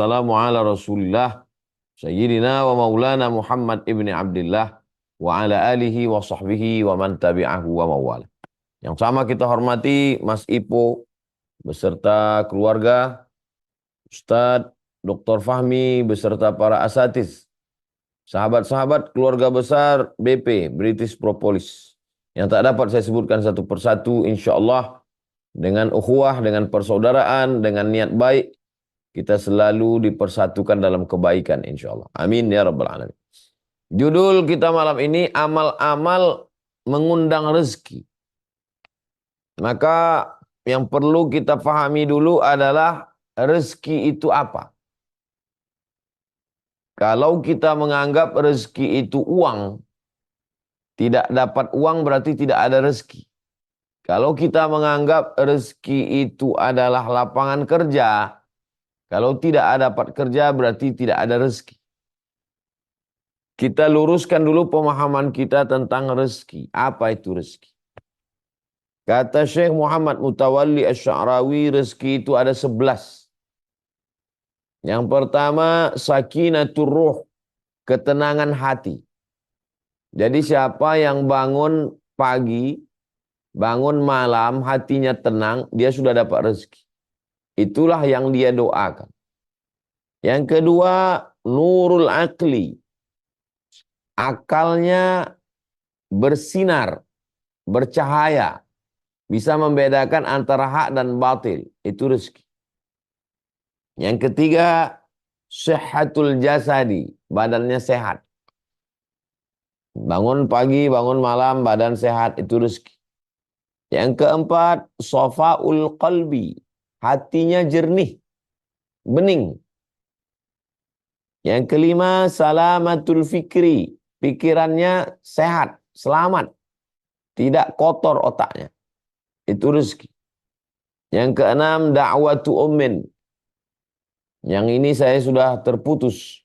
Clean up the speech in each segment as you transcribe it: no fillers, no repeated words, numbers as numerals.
Assalamu ala Rasulillah Sayyidina wa maulana Muhammad ibni Abdillah wa ala alihi wa sahbihi wa man tabi'ahu wa mawala. Yang sama kita hormati Mas Ipo beserta keluarga, Ustadz Dr. Fahmi beserta para asatiz, sahabat-sahabat keluarga besar BP British Propolis yang tak dapat saya sebutkan satu persatu, insyaallah dengan ukhuwah, dengan persaudaraan, dengan niat baik kita selalu dipersatukan dalam kebaikan insyaallah. Amin ya rabbal alamin. Judul kita malam ini amal-amal mengundang rezeki. Maka yang perlu kita pahami dulu adalah rezeki itu apa. Kalau kita menganggap rezeki itu uang, tidak dapat uang berarti tidak ada rezeki. Kalau kita menganggap rezeki itu adalah lapangan kerja, kalau tidak ada dapat kerja berarti tidak ada rezeki. Kita luruskan dulu pemahaman kita tentang rezeki. Apa itu rezeki? Kata Syekh Muhammad Mutawalli Asy-Sya'rawi, rezeki itu ada 11. Yang pertama, sakinatur ruh, ketenangan hati. Jadi siapa yang bangun pagi, bangun malam, hatinya tenang, dia sudah dapat rezeki. Itulah yang dia doakan. Yang kedua, nurul akli. Akalnya bersinar, bercahaya. Bisa membedakan antara hak dan batil. Itu rezeki. Yang ketiga, sehatul jasadi. Badannya sehat. Bangun pagi, bangun malam, badan sehat. Itu rezeki. Yang keempat, sofaul qalbi. Hatinya jernih, bening. Yang kelima, salamatul fikri. Pikirannya sehat, selamat. Tidak kotor otaknya. Itu rezeki. Yang keenam, da'watu ummin. Yang ini saya sudah terputus.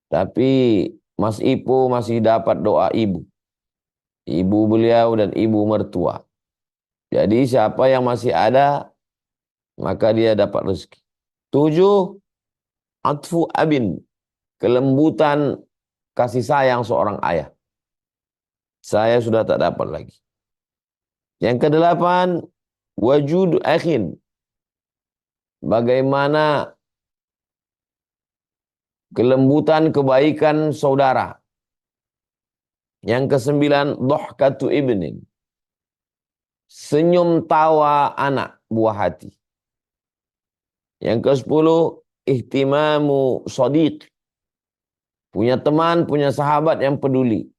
Tapi Mas Ipo masih dapat doa ibu. Ibu beliau dan ibu mertua. Jadi siapa yang masih ada, maka dia dapat rezeki. 7, atfu abin. Kelembutan kasih sayang seorang ayah. Saya sudah tak dapat lagi. Yang kedelapan, wujud akhin. Bagaimana kelembutan kebaikan saudara. Yang kesembilan, dhahkatu ibnin. Senyum tawa anak buah hati. Yang ke-10, ihtimamu shadiq. Punya teman, punya sahabat yang peduli.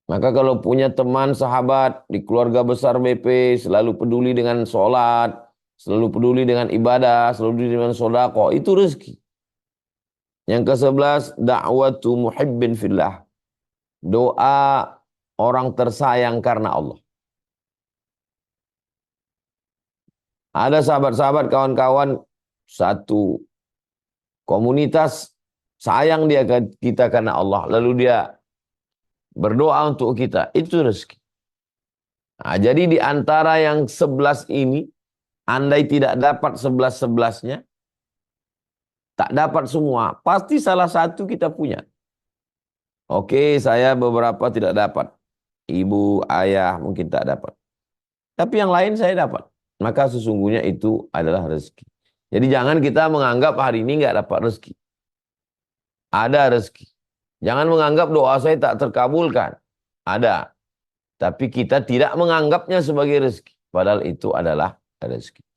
Maka kalau punya teman, sahabat di keluarga besar BP, selalu peduli dengan sholat, selalu peduli dengan ibadah, selalu peduli dengan sedekah, itu rezeki. Yang ke-11, da'watu muhibbin fillah. Doa orang tersayang karena Allah. Ada sahabat-sahabat, kawan-kawan, satu komunitas sayang dia kita karena Allah. Lalu dia berdoa untuk kita. Itu rezeki. Nah, jadi di antara yang 11 ini, andai tidak dapat 11-11-nya, tak dapat semua, pasti salah satu kita punya. Oke, saya beberapa tidak dapat. Ibu, ayah mungkin tak dapat. Tapi yang lain saya dapat. Maka sesungguhnya itu adalah rezeki. Jadi jangan kita menganggap hari ini nggak dapat rezeki. Ada rezeki. Jangan menganggap doa saya tak terkabulkan. Ada. Tapi kita tidak menganggapnya sebagai rezeki. Padahal itu adalah rezeki.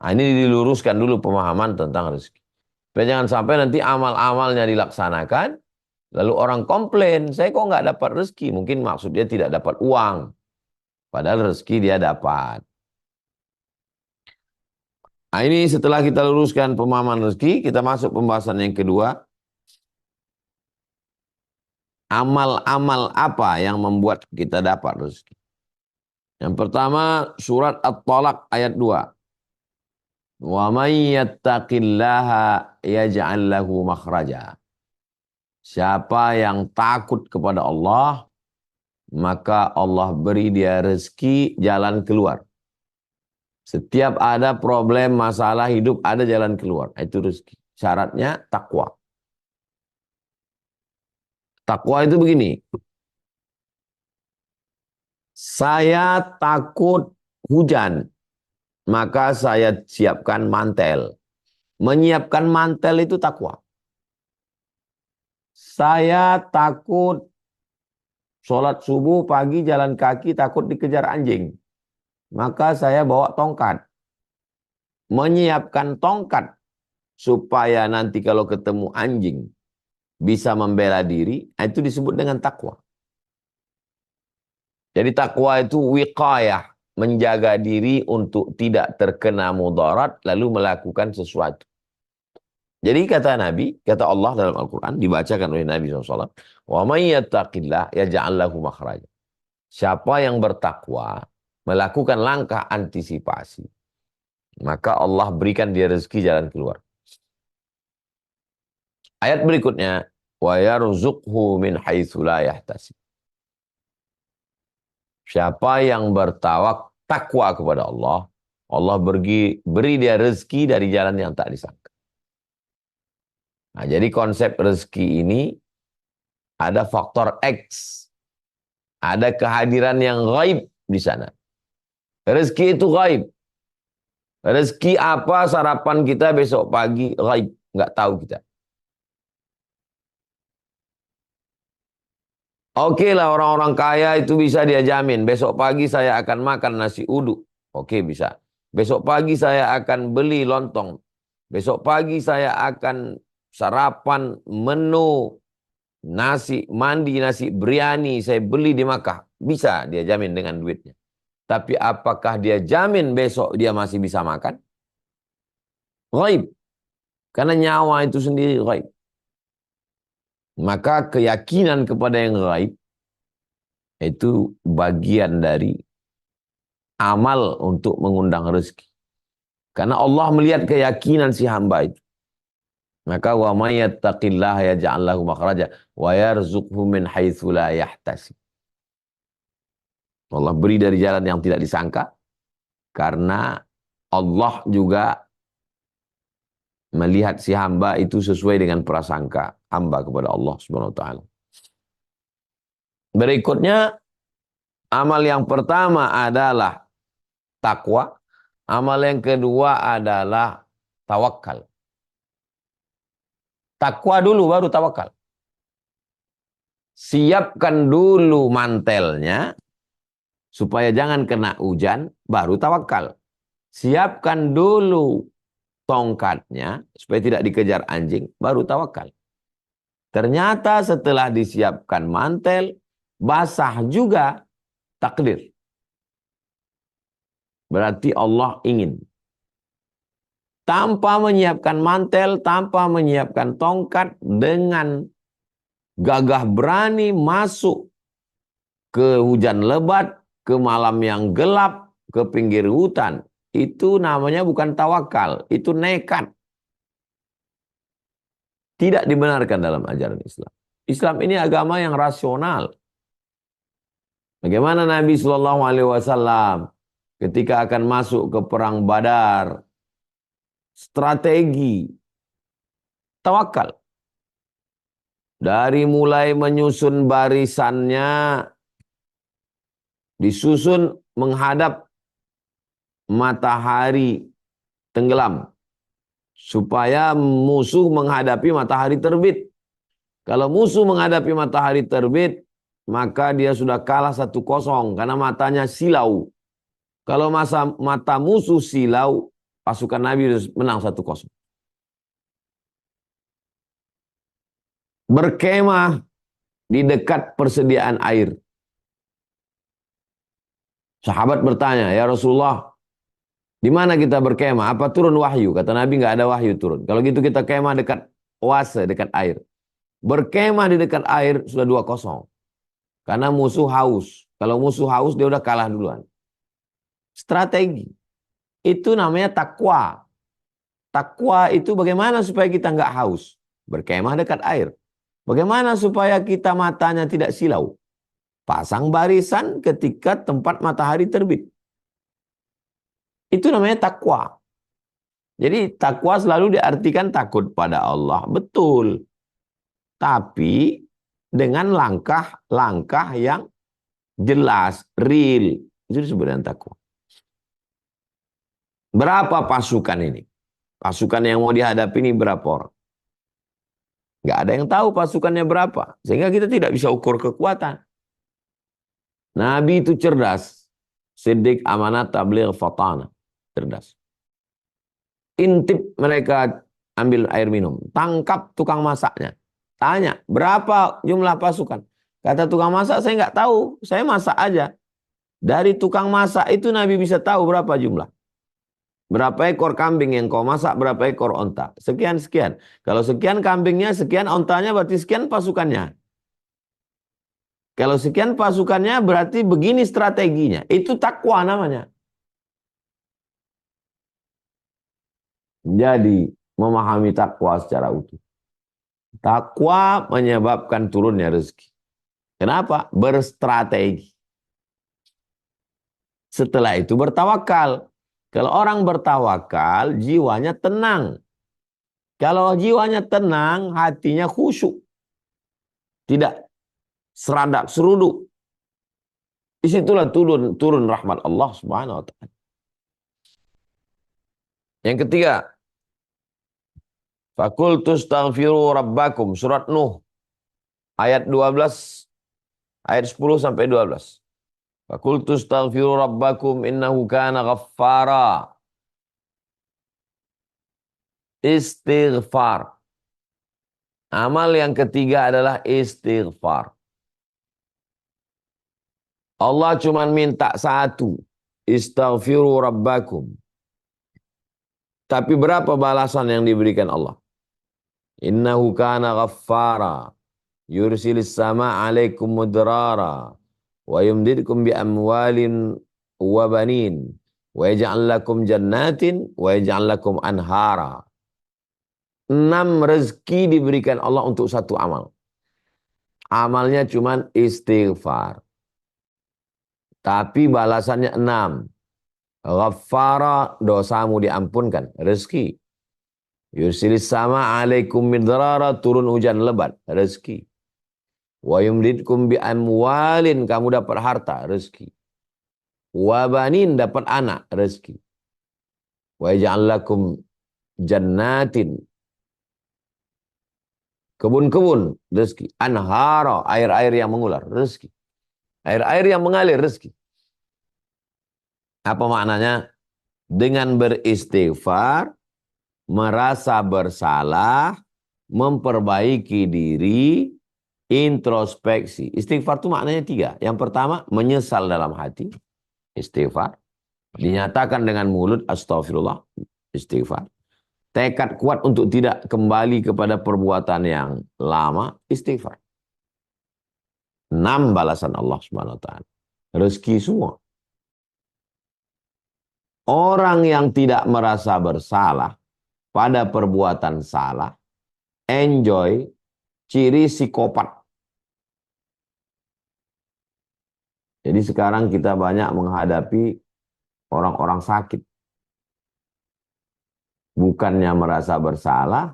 Nah, ini diluruskan dulu pemahaman tentang rezeki. Supaya jangan sampai nanti amal-amalnya dilaksanakan. Lalu orang komplain, saya kok nggak dapat rezeki. Mungkin maksud dia tidak dapat uang. Padahal rezeki dia dapat. Nah, ini setelah kita luruskan pemahaman rezeki, kita masuk pembahasan yang kedua. Amal-amal apa yang membuat kita dapat rezeki? Yang pertama, surat At-Talaq ayat 2. Wa may yattaqillaha yaj'al lahu makhraja. Siapa yang takut kepada Allah, maka Allah beri dia rezeki jalan keluar. Setiap ada problem, masalah hidup, ada jalan keluar. Itu rezeki. Syaratnya takwa. Takwa itu begini. Saya takut hujan, maka saya siapkan mantel. Menyiapkan mantel itu takwa. Saya takut sholat subuh pagi jalan kaki takut dikejar anjing. Maka saya bawa tongkat. Menyiapkan tongkat supaya nanti kalau ketemu anjing bisa membela diri, itu disebut dengan takwa. Jadi takwa itu wiqayah, menjaga diri untuk tidak terkena mudarat lalu melakukan sesuatu. Jadi kata Nabi, kata Allah dalam Al-Quran, dibacakan oleh Nabi SAW, wa may yattaqillah yaj'al lahu makhraja. Siapa yang bertakwa, melakukan langkah antisipasi, maka Allah berikan dia rezeki jalan keluar. Ayat berikutnya, wa yarzuqhu min haitsu la yahtasib. Siapa yang takwa kepada Allah, Allah beri dia rezeki dari jalan yang tak disangka. Nah, jadi konsep rezeki ini ada faktor X. Ada kehadiran yang gaib di sana. Rezeki itu gaib. Rezeki apa sarapan kita besok pagi gaib. Nggak tahu kita. Oke lah, orang-orang kaya itu bisa dia jamin. Besok pagi saya akan makan nasi uduk. Oke, bisa. Besok pagi saya akan beli lontong. Besok pagi saya akan sarapan menu nasi mandi, nasi biryani saya beli di Makkah. Bisa dia jamin dengan duitnya. Tapi apakah dia jamin besok dia masih bisa makan? Gaib. Karena nyawa itu sendiri gaib. Maka keyakinan kepada yang gaib itu bagian dari amal untuk mengundang rezeki. Karena Allah melihat keyakinan si hamba itu. Maka wa may yattaqillaha yaj'al lahu makhraja wa yarzuqhu min haitsu la yahtasib. Allah beri dari jalan yang tidak disangka karena Allah juga melihat si hamba itu sesuai dengan prasangka hamba kepada Allah Subhanahu wa taala. Berikutnya, amal yang pertama adalah takwa, amal yang kedua adalah tawakal. Takwa dulu baru tawakal. Siapkan dulu mantelnya supaya jangan kena hujan, baru tawakal. Siapkan dulu tongkatnya supaya tidak dikejar anjing, baru tawakal. Ternyata setelah disiapkan mantel, basah juga, takdir. Berarti Allah ingin. Tanpa menyiapkan mantel, tanpa menyiapkan tongkat, dengan gagah berani masuk ke hujan lebat, ke malam yang gelap, ke pinggir hutan. Itu namanya bukan tawakal, itu nekat. Tidak dibenarkan dalam ajaran Islam. Islam ini agama yang rasional. Bagaimana Nabi SAW ketika akan masuk ke perang Badar, strategi, tawakal. Dari mulai menyusun barisannya, disusun menghadap matahari tenggelam. Supaya musuh menghadapi matahari terbit. Kalau musuh menghadapi matahari terbit, maka dia sudah kalah 1-0 karena matanya silau. Kalau mata musuh silau, pasukan Nabi menang 1-0. Berkemah di dekat persediaan air. Sahabat bertanya, ya Rasulullah, di mana kita berkemah? Apa turun wahyu? Kata Nabi, nggak ada wahyu turun. Kalau gitu kita kemah dekat oase, dekat air. Berkemah di dekat air sudah 2-0. Karena musuh haus. Kalau musuh haus, dia udah kalah duluan. Strategi. Itu namanya takwa. Takwa itu bagaimana supaya kita nggak haus? Berkemah dekat air. Bagaimana supaya kita matanya tidak silau? Pasang barisan ketika tempat matahari terbit. Itu namanya takwa. Jadi takwa selalu diartikan takut pada Allah. Betul. Tapi dengan langkah-langkah yang jelas, real. Itu disebut dengan takwa. Berapa pasukan ini? Pasukan yang mau dihadapi ini berapa orang? Nggak ada yang tahu pasukannya berapa. Sehingga kita tidak bisa ukur kekuatan. Nabi itu cerdas. Siddiq, amanat, tabligh, fatana. Cerdas. Intip mereka ambil air minum. Tangkap tukang masaknya. Tanya, berapa jumlah pasukan? Kata tukang masak, saya nggak tahu. Saya masak aja. Dari tukang masak itu Nabi bisa tahu berapa jumlah. Berapa ekor kambing yang kau masak, berapa ekor onta. Sekian-sekian. Kalau sekian kambingnya, sekian ontanya, berarti sekian pasukannya. Kalau sekian pasukannya, berarti begini strateginya. Itu takwa namanya. Jadi, memahami takwa secara utuh. Takwa menyebabkan turunnya rezeki. Kenapa? Berstrategi. Setelah itu bertawakal. Kalau orang bertawakal, jiwanya tenang. Kalau jiwanya tenang, hatinya khusyuk. Tidak seradak seruduk. Disitulah turun rahmat Allah Subhanahu wa ta'ala. Yang ketiga, Fakultu astaghfiru rabbakum, surat Nuh ayat 12, ayat 10 sampai 12. Fakultu astaghfiru rabbakum innahu kana ghaffara. Istighfar. Amal yang ketiga adalah istighfar. Allah cuma minta satu. Istaghfiru rabbakum. Tapi berapa balasan yang diberikan Allah? Innahu kana ghaffara. Yursilis sama alaikum mudrara. Wa yumdidkum bi amwalin wa banin. Wa yaj'al lakum jannatin. Wa yaj'al lakum anhara. 6 rezeki diberikan Allah untuk satu amal. Amalnya cuma istighfar. Tapi balasannya 6. Ghaffara, dosamu diampunkan. Rezeki. Yursilis sama alaikum midrara, turun hujan lebat. Rezeki. Wa yumdidkum bi amwalin, kamu dapat harta. Rezeki. Wa banin, dapat anak. Rezeki. Wa yaj'al lakum jannatin, kebun-kebun, rezeki. Anhara, air-air yang mengular, rezeki. Air-air yang mengalir, rezeki. Apa maknanya? Dengan beristighfar, merasa bersalah, memperbaiki diri, introspeksi. Istighfar itu maknanya 3. Yang pertama, menyesal dalam hati. Istighfar. Dinyatakan dengan mulut, astagfirullah. Istighfar. Tekad kuat untuk tidak kembali kepada perbuatan yang lama, istighfar. 6 balasan Allah Subhanahu wa ta'ala. Rezeki semua. Orang yang tidak merasa bersalah pada perbuatan salah, enjoy, ciri psikopat. Jadi sekarang kita banyak menghadapi orang-orang sakit. Bukannya merasa bersalah,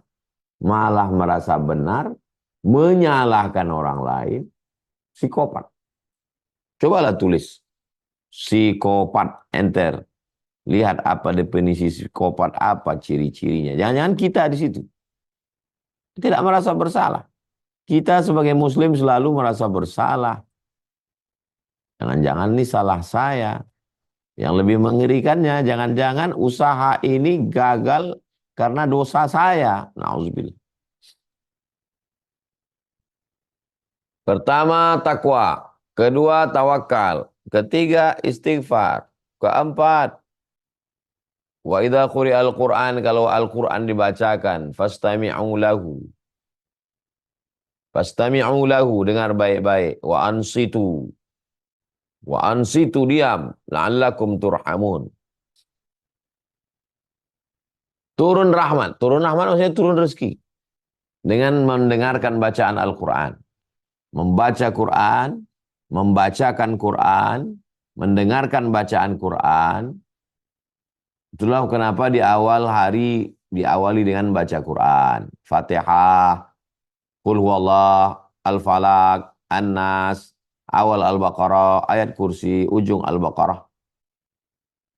malah merasa benar, menyalahkan orang lain, psikopat. Cobalah tulis, psikopat, enter. Lihat apa definisi psikopat, apa ciri-cirinya. Jangan-jangan kita di situ. Tidak merasa bersalah. Kita sebagai muslim selalu merasa bersalah. Jangan-jangan ini salah saya. Yang lebih mengerikannya, jangan-jangan usaha ini gagal karena dosa saya. Nauzubillah. Pertama, takwa. Kedua, tawakal. Ketiga, istighfar. Keempat, wa idza quri'al Qur'an, kalau Al-Qur'an dibacakan, fastami'u lahu. Fastami'u lahu, dengar baik-baik. Wa ansitu. Wa ansitu, diam, la'allakum turhamun. Turun rahmat. Turun rahmat maksudnya turun rezeki. Dengan mendengarkan bacaan Al-Quran. Membaca Quran, membacakan Quran, mendengarkan bacaan Quran, Itulah kenapa di awal hari diawali dengan baca Quran. Fatihah, Qul huwallah, Al-Falaq, An-Nas, awal Al-Baqarah, ayat kursi, ujung Al-Baqarah.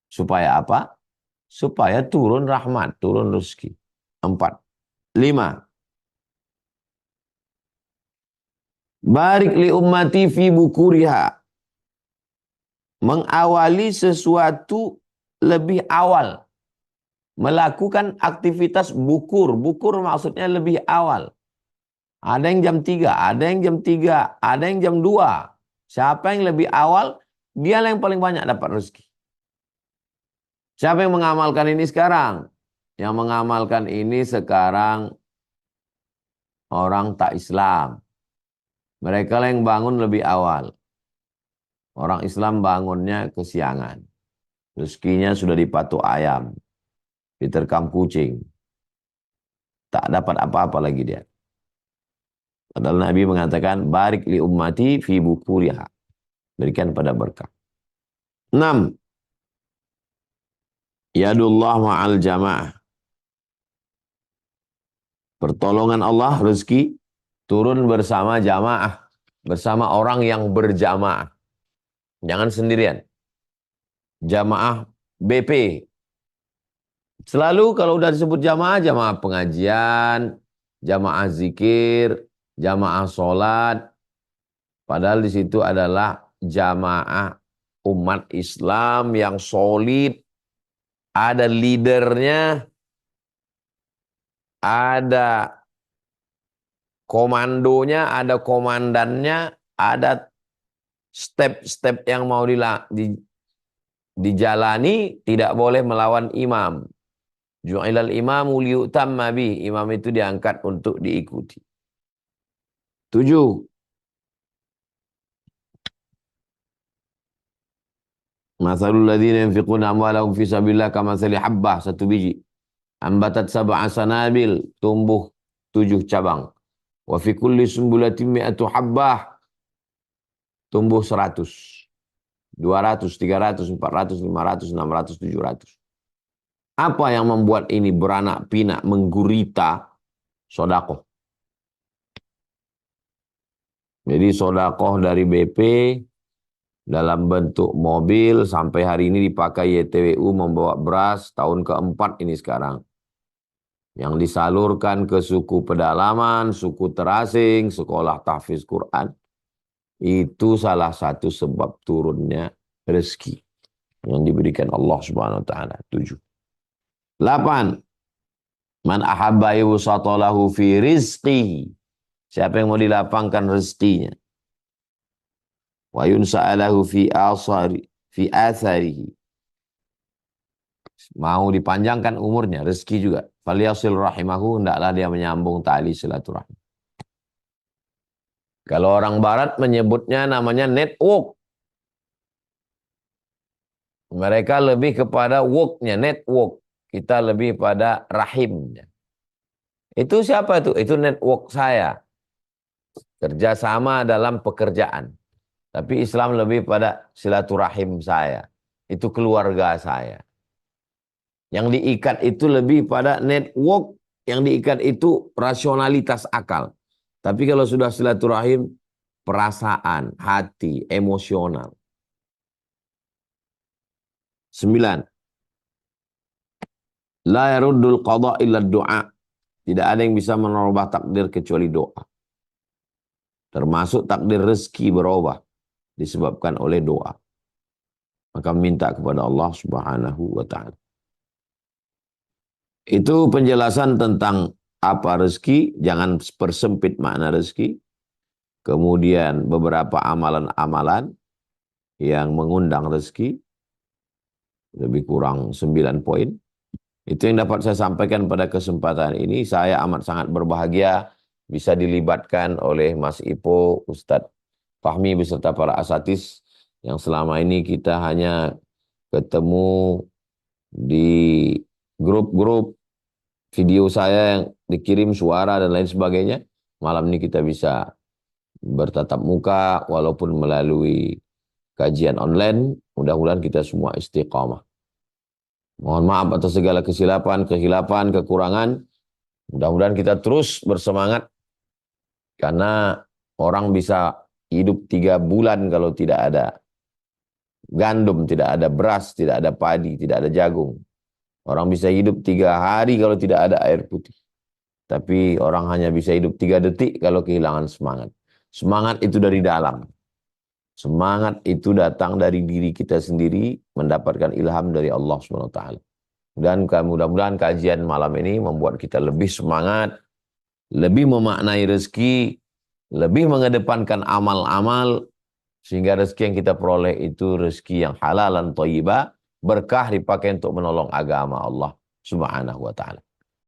Supaya apa? Supaya turun rahmat, turun rezeki. 4. 5. Barik li ummati fi bukuriha. Mengawali sesuatu lebih awal. Melakukan aktivitas bukur. Bukur maksudnya lebih awal. Ada yang jam 3, ada yang jam 3, ada yang jam 2. Siapa yang lebih awal, dia yang paling banyak dapat rezeki. Siapa yang mengamalkan ini sekarang? Yang mengamalkan ini sekarang orang tak Islam. Mereka yang bangun lebih awal. Orang Islam bangunnya kesiangan. Rezekinya sudah dipatuk ayam. Diterkam kucing. Tak dapat apa-apa lagi dia. Padahal Nabi mengatakan, barik li ummati fi bukuriha. Berikan pada berkah. 6. Yadullah ma'al jamaah. Pertolongan Allah, rezeki, turun bersama jamaah. Bersama orang yang berjamaah. Jangan sendirian. Jamaah BP. Selalu kalau udah disebut jamaah, jamaah pengajian, jamaah zikir, jamaah sholat. Padahal di situ adalah jamaah umat Islam yang solid. Ada leadernya, ada komandonya, ada komandannya, ada step-step yang mau dijalani, tidak boleh melawan imam. Ju'ilal imamu liyutamma bih. Imam itu diangkat untuk diikuti. 7. Mathalul ladzina yunfiquna amwalahum fi sabilillah kamathali habbah, 1 biji. Ambatat sab'a sanabil, tumbuh 7 cabang. Wa fi kulli sumbulatin mi'atu habbah, tumbuh 100. 200, 300, 400, 500, 600, 700. Apa yang membuat ini beranak pinak menggurita? Sodakoh. Jadi sodakoh dari BP dalam bentuk mobil sampai hari ini dipakai YTWU membawa beras tahun keempat ini sekarang. Yang disalurkan ke suku pedalaman, suku terasing, sekolah tahfiz Quran. Itu salah satu sebab turunnya rezeki yang diberikan Allah Subhanahu wa taala. 7. 8. Man ahabba yusatalahu fi rizqihi. Siapa yang mau dilapangkan rezekinya. Wa yunsa'alahu fi atharihi. Mau dipanjangkan umurnya, rezeki juga. Falyasil rahimahu, hendaklah dia menyambung tali silaturahmi. Kalau orang barat menyebutnya namanya network. Mereka lebih kepada worknya, network. Kita lebih pada rahimnya. Itu siapa itu? Itu network saya. Kerjasama dalam pekerjaan. Tapi Islam lebih pada silaturahim saya. Itu keluarga saya. Yang diikat itu lebih pada network. Yang diikat itu rasionalitas akal. Tapi kalau sudah silaturahim, perasaan, hati, emosional. 9. La yaruddul qada illa du'a. Tidak ada yang bisa merubah takdir kecuali doa. Termasuk takdir rezeki berubah disebabkan oleh doa. Maka minta kepada Allah Subhanahu wa taala. Itu penjelasan tentang apa rezeki, jangan persempit makna rezeki. Kemudian beberapa amalan-amalan yang mengundang rezeki, lebih kurang 9 poin. Itu yang dapat saya sampaikan pada kesempatan ini. Saya amat sangat berbahagia bisa dilibatkan oleh Mas Ipo, Ustadz Fahmi beserta para asatis yang selama ini kita hanya ketemu di grup-grup video saya yang dikirim suara dan lain sebagainya. Malam ini kita bisa bertatap muka walaupun melalui kajian online. Mudah-mudahan kita semua istiqamah. Mohon maaf atas segala kesilapan, kehilapan, kekurangan. Mudah-mudahan kita terus bersemangat karena orang bisa hidup 3 bulan kalau tidak ada gandum, tidak ada beras, tidak ada padi, tidak ada jagung. Orang bisa hidup 3 hari kalau tidak ada air putih. Tapi orang hanya bisa hidup 3 detik kalau kehilangan semangat. Semangat itu dari dalam. Semangat itu datang dari diri kita sendiri, mendapatkan ilham dari Allah SWT. Dan mudah-mudahan kajian malam ini membuat kita lebih semangat, lebih memaknai rezeki, lebih mengedepankan amal-amal, sehingga rezeki yang kita peroleh itu rezeki yang halal dan thayyibah, berkah dipakai untuk menolong agama Allah Subhanahu wa taala.